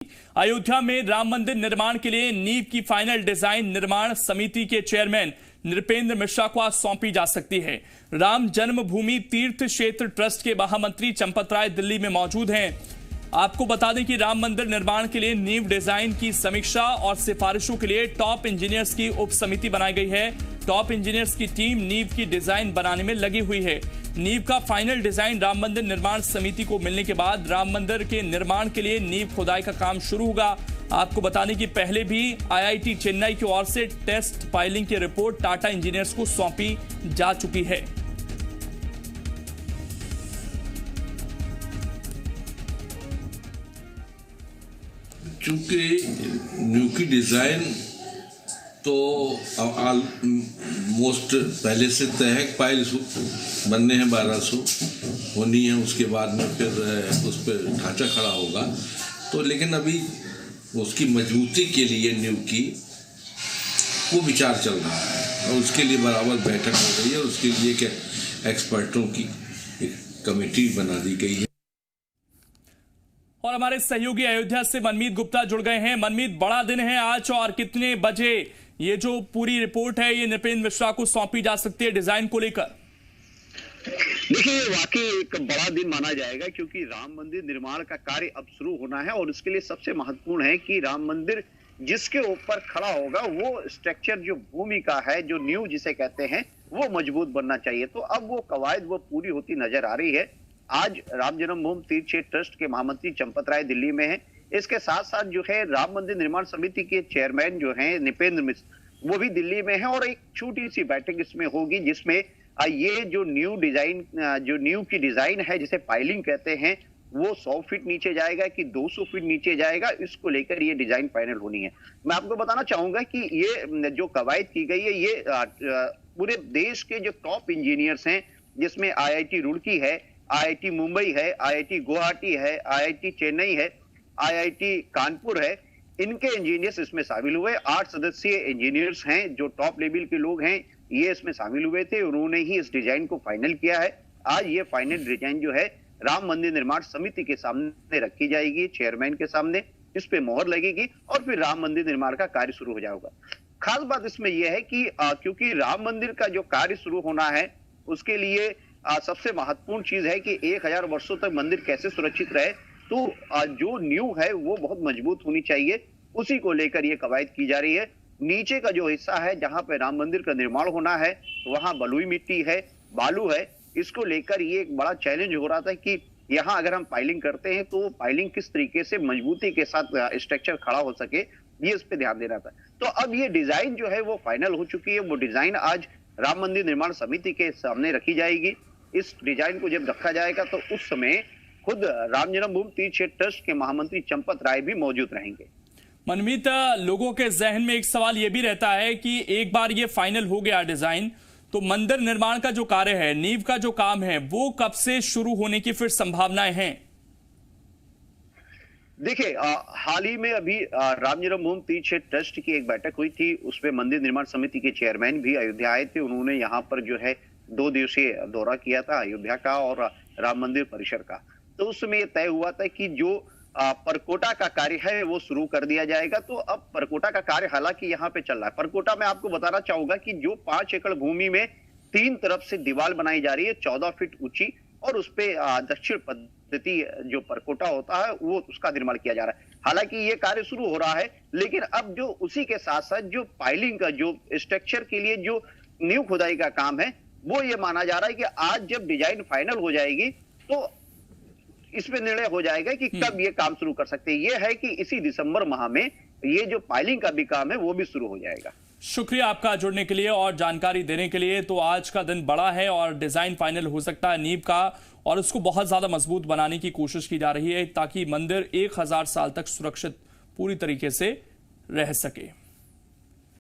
अयोध्या में राम मंदिर निर्माण के लिए नींव की फाइनल डिजाइन निर्माण समिति के चेयरमैन नृपेंद्र मिश्रा को आज सौंपी जा सकती है। राम जन्मभूमि तीर्थ क्षेत्र ट्रस्ट के महामंत्री चंपत राय दिल्ली में मौजूद हैं। आपको बता दें कि राम मंदिर निर्माण के लिए नींव डिजाइन की समीक्षा और सिफारिशों के लिए टॉप इंजीनियर्स की उप समिति बनाई गई है। टॉप इंजीनियर्स की टीम नींव की डिजाइन बनाने में लगी हुई है। नींव का फाइनल डिजाइन राम मंदिर निर्माण समिति को मिलने के बाद राम मंदिर के निर्माण के लिए नींव खुदाई का काम शुरू होगा। आपको बताने कि पहले भी आईआईटी चेन्नई की ओर से टेस्ट फाइलिंग की रिपोर्ट टाटा इंजीनियर्स को सौंपी जा चुकी है। चूंकि न्यू की डिज़ाइन तो मोस्ट पहले से तय है, फाइल बनने हैं 1200 होनी है, उसके बाद में फिर उस पर ढांचा खड़ा होगा। तो लेकिन अभी उसकी मजबूती के लिए न्यू की वो विचार चल रहा है और उसके लिए बराबर बैठक हो रही है और उसके लिए एक्सपर्टों की एक कमेटी बना दी गई है। और हमारे सहयोगी अयोध्या से मनमीत गुप्ता जुड़ गए हैं। मनमीत, बड़ा दिन है आज और कितने बजे ये जो पूरी रिपोर्ट है ये नृपेंद्र मिश्रा को सौंपी जा सकती है डिजाइन को लेकर? देखिए, वाकई एक बड़ा दिन माना जाएगा क्योंकि राम मंदिर निर्माण का कार्य अब शुरू होना है और इसके लिए सबसे महत्वपूर्ण है कि राम मंदिर जिसके ऊपर खड़ा होगा वो स्ट्रक्चर जो भूमि का है, जो नींव जिसे कहते हैं, वो मजबूत बनना चाहिए। तो अब वो कवायद वो पूरी होती नजर आ रही है। आज राम जन्मभूमि तीर्थ क्षेत्र ट्रस्ट के महामंत्री चंपत राय दिल्ली में हैं। इसके साथ साथ जो है राम मंदिर निर्माण समिति के चेयरमैन जो हैं नृपेंद्र मिश्र, वो भी दिल्ली में है और एक छोटी सी बैठक इसमें होगी जिसमें ये जो न्यू डिजाइन, जो न्यू की डिजाइन है जिसे फाइलिंग कहते हैं, वो 100 फीट नीचे जाएगा कि 200 फीट नीचे जाएगा, इसको लेकर ये डिजाइन फाइनल होनी है। मैं आपको बताना चाहूंगा कि ये जो कवायद की गई है ये पूरे देश के जो टॉप इंजीनियर्स हैं, जिसमें आईआईटी रुड़की है, आईआईटी मुंबई है, आईआईटी गुवाहाटी है, आईआईटी चेन्नई है, आईआईटी कानपुर है, इनके इंजीनियर्स इसमें शामिल हुए। 8 सदस्यीय इंजीनियर्स हैं जो टॉप लेवल के लोग हैं, ये इसमें शामिल हुए थे। उन्होंने ही इस डिजाइन को फाइनल किया है। आज ये फाइनल डिजाइन जो है राम मंदिर निर्माण समिति के सामने रखी जाएगी, चेयरमैन के सामने, इस पे मोहर लगेगी और फिर राम मंदिर निर्माण का कार्य शुरू हो जाएगा। खास बात इसमें यह है कि क्योंकि राम मंदिर का जो कार्य शुरू होना है उसके लिए सबसे महत्वपूर्ण चीज है कि 1000 वर्षों तक मंदिर कैसे सुरक्षित रहे। तो जो न्यू है वो बहुत मजबूत होनी चाहिए, उसी को लेकर ये कवायद की जा रही है। नीचे का जो हिस्सा है जहां पे राम मंदिर का निर्माण होना है वहां बलुई मिट्टी है, बालू है, इसको लेकर ये एक बड़ा चैलेंज हो रहा था कि यहाँ अगर हम फाइलिंग करते हैं तो फाइलिंग किस तरीके से मजबूती के साथ स्ट्रक्चर खड़ा हो सके, ये इस पे ध्यान देना था। तो अब ये डिजाइन जो है वो फाइनल हो चुकी है। वो डिजाइन आज राम मंदिर निर्माण समिति के सामने रखी जाएगी। इस डिजाइन को जब रखा जाएगा तो उस समय खुद राम जन्मभूमि तीर्थ क्षेत्र ट्रस्ट के महामंत्री चंपत राय भी मौजूद रहेंगे। मनमीत, लोगों के जहन में एक सवाल यह भी रहता है कि एक बार ये फाइनल हो गया डिजाइन तो मंदिर निर्माण का जो कार्य है, नींव का जो काम है, वो कब से शुरू होने की फिर संभावनाएं हैं? देखिए, हाल ही में अभी राम जन्मभूमि तीर्थ क्षेत्र ट्रस्ट की एक बैठक हुई थी, उसमें मंदिर निर्माण समिति के चेयरमैन भी अयोध्या आए थे। उन्होंने यहाँ पर जो है 2 दिवसीय दौरा किया था अयोध्या का और राम मंदिर परिसर का। तो उस समय तय हुआ था कि जो परकोटा का कार्य है वो शुरू कर दिया जाएगा। तो अब परकोटा का कार्य हालांकि यहाँ पे चल रहा है। परकोटा में आपको बताना चाहूंगा कि जो 5 एकड़ भूमि में 3 तरफ से दीवार बनाई जा रही है 14 फीट ऊंची, और उस पे दक्षिण पद्धति जो परकोटा होता है वो उसका निर्माण किया जा रहा है। हालांकि ये कार्य शुरू हो रहा है, लेकिन अब जो उसी के साथ साथ जो फाइलिंग का, जो स्ट्रक्चर के लिए जो नींव खुदाई का काम है, वो ये माना जा रहा है कि आज जब डिजाइन फाइनल हो जाएगी तो इसमें निर्णय हो जाएगा कि कब ये काम शुरू कर सकते हैं। ये है कि इसी दिसंबर माह में ये जो फाइलिंग का भी काम है वो भी शुरू हो जाएगा। शुक्रिया आपका जुड़ने के लिए और जानकारी देने के लिए। तो आज का दिन बड़ा है और डिजाइन फाइनल हो सकता है नींव का, और उसको बहुत ज्यादा मजबूत बनाने की कोशिश की जा रही है ताकि मंदिर 1000 साल तक सुरक्षित पूरी तरीके से रह सके।